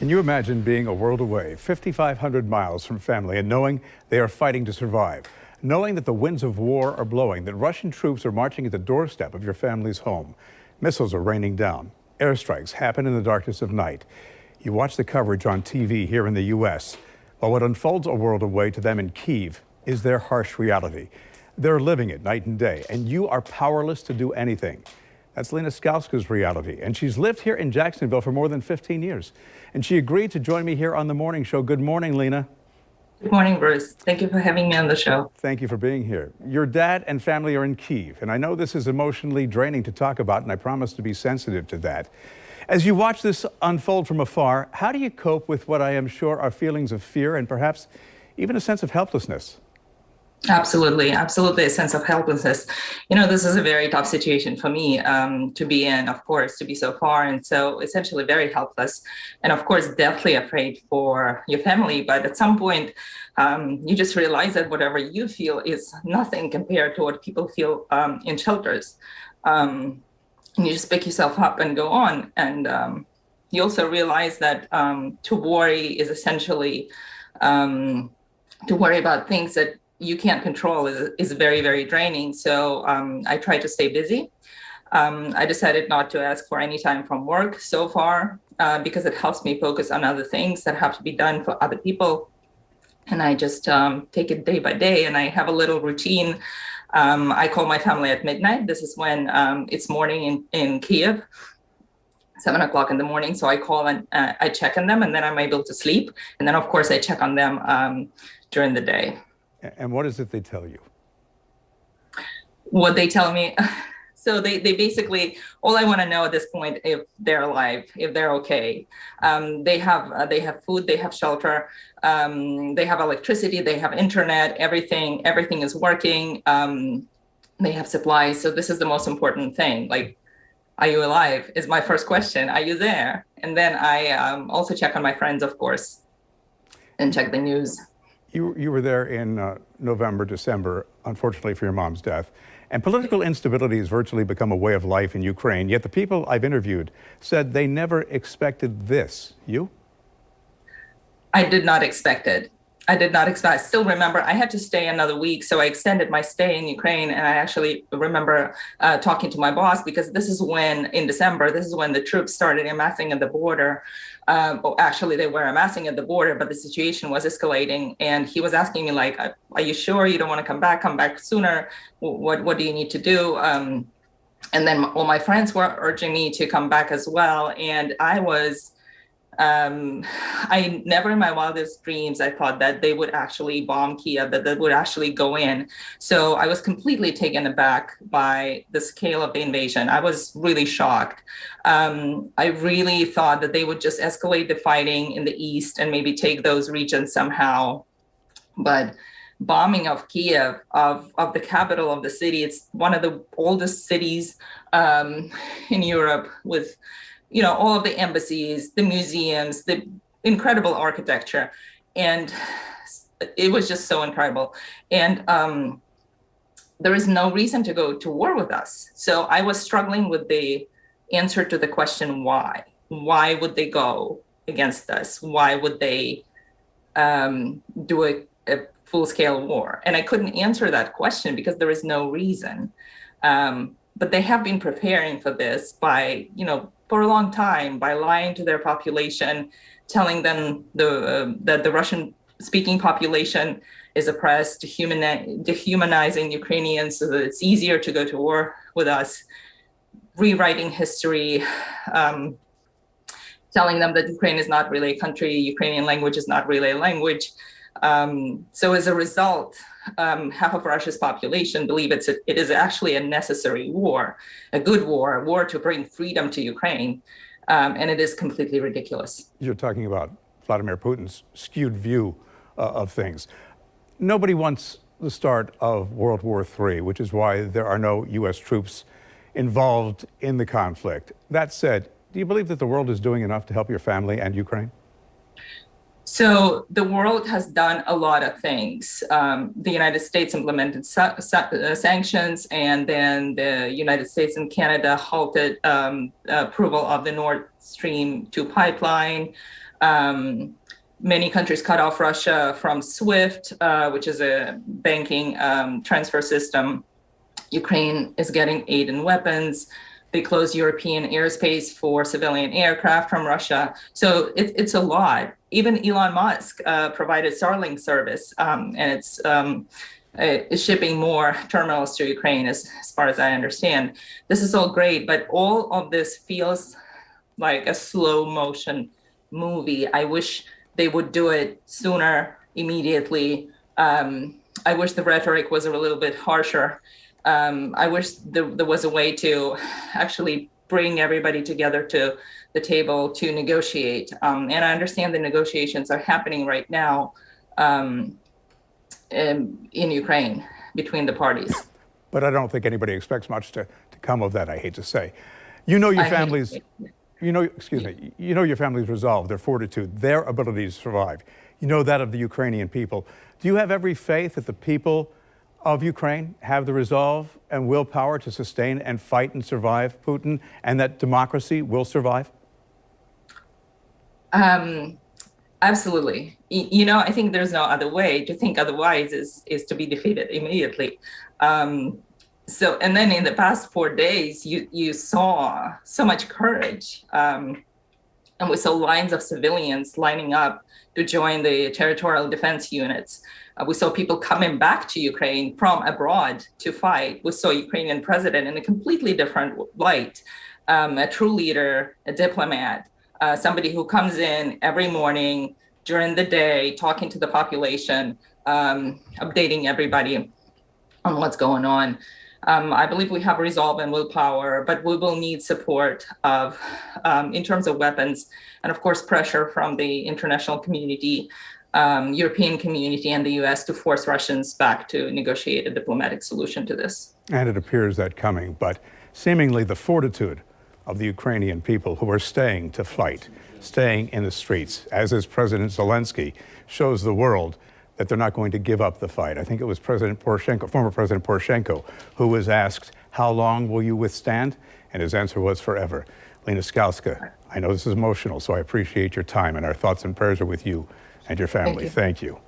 Can you imagine being a world away, 5,500 miles from family, and knowing they are fighting to survive? Knowing that the winds of war are blowing, that Russian troops are marching at the doorstep of your family's home. Missiles are raining down. Airstrikes happen in the darkness of night. You watch the coverage on TV here in the U.S., while what unfolds a world away to them in Kyiv is their harsh reality. They're living it night and day, and you are powerless to do anything. That's Lena Skalska's reality, and she's lived here in Jacksonville for more than 15 years. And she agreed to join me here on The Morning Show. Good morning, Lena. Good morning, Bruce. Thank you for having me on the show. Thank you for being here. Your dad and family are in Kyiv, and I know this is emotionally draining to talk about, and I promise to be sensitive to that. As you watch this unfold from afar, how do you cope with what I am sure are feelings of fear and perhaps even a sense of helplessness? Absolutely a sense of helplessness. You know, this is a very tough situation for me to be in, of course, to be so far and so essentially very helpless. And of course, deathly afraid for your family. But at some point, you just realize that whatever you feel is nothing compared to what people feel in shelters. And you just pick yourself up and go on. And you also realize that to worry is essentially to worry about things that you can't control is very, very draining. So I try to stay busy. I decided not to ask for any time from work so far because it helps me focus on other things that have to be done for other people. And I just take it day by day, and I have a little routine. I call my family at midnight. This is when it's morning in Kyiv, 7 o'clock in the morning. So I call and I check on them, and then I'm able to sleep. And then, of course, I check on them during the day. And what is it they tell you? What they tell me, so they basically, all I want to know at this point, if they're alive, if they're okay. They have food, they have shelter, they have electricity, they have internet, everything is working. They have supplies. So this is the most important thing. Like, are you alive? Is my first question. Are you there? And then I also check on my friends, of course, and check the news. You were there in November, December, unfortunately for your mom's death. And political instability has virtually become a way of life in Ukraine. Yet the people I've interviewed said they never expected this. You? I did not expect it. I still remember I had to stay another week. So I extended my stay in Ukraine. And I actually remember talking to my boss, because this is when, in December, this is when the troops started amassing at the border. Actually, they were amassing at the border, but the situation was escalating. And he was asking me, like, are you sure you don't want to come back sooner? What do you need to do? And then all my friends were urging me to come back as well. And I never in my wildest dreams, I thought that they would actually bomb Kyiv, that they would actually go in. So I was completely taken aback by the scale of the invasion. I was really shocked. I really thought that they would just escalate the fighting in the east and maybe take those regions somehow. But bombing of Kyiv, of the capital of the city, it's one of the oldest cities in Europe, with all of the embassies, the museums, the incredible architecture. And it was just so incredible. And there is no reason to go to war with us. So I was struggling with the answer to the question, why? Why would they go against us? Why would they do a full-scale war? And I couldn't answer that question because there is no reason. But they have been preparing for this by, for a long time, by lying to their population, telling them that the Russian-speaking population is oppressed, dehumanizing Ukrainians so that it's easier to go to war with us, rewriting history, telling them that Ukraine is not really a country, Ukrainian language is not really a language. So as a result, half of Russia's population believe it is actually a necessary war, a good war, a war to bring freedom to Ukraine. And it is completely ridiculous. You're talking about Vladimir Putin's skewed view of things. Nobody wants the start of World War III, which is why there are no U.S. troops involved in the conflict. That said, do you believe that the world is doing enough to help your family and Ukraine? So the world has done a lot of things. The United States implemented sanctions, and then the United States and Canada halted approval of the Nord Stream 2 pipeline. Many countries cut off Russia from SWIFT, which is a banking transfer system. Ukraine is getting aid and weapons. They closed European airspace for civilian aircraft from Russia. So it's a lot. Even Elon Musk provided Starlink service, and it's shipping more terminals to Ukraine, as far as I understand. This is all great, but all of this feels like a slow motion movie. I wish they would do it sooner, immediately. I wish the rhetoric was a little bit harsher. I wish there was a way to actually bring everybody together to the table to negotiate. And I understand the negotiations are happening right now in Ukraine between the parties. But I don't think anybody expects much to come of that, I hate to say. You know your families, you know your family's resolve, their fortitude, their ability to survive. You know that of the Ukrainian people. Do you have every faith that the people of Ukraine have the resolve and willpower to sustain and fight and survive Putin, and that democracy will survive? Absolutely. You know, I think there's no other way. To think otherwise is to be defeated immediately. So, and then in the past 4 days, you saw so much courage. And we saw lines of civilians lining up to join the territorial defense units. We saw people coming back to Ukraine from abroad to fight. We saw Ukrainian president in a completely different light, a true leader, a diplomat, somebody who comes in every morning during the day, talking to the population, updating everybody on what's going on. I believe we have resolve and willpower, but we will need support of, in terms of weapons, and of course, pressure from the international community, European community, and the US to force Russians back to negotiate a diplomatic solution to this. And it appears that coming, but seemingly the fortitude of the Ukrainian people who are staying to fight, staying in the streets, as is President Zelensky, shows the world that they're not going to give up the fight. I think it was President Poroshenko, former President Poroshenko, who was asked, how long will you withstand? And his answer was forever. Lena Skalska, I know this is emotional, so I appreciate your time, and our thoughts and prayers are with you and your family. Thank you.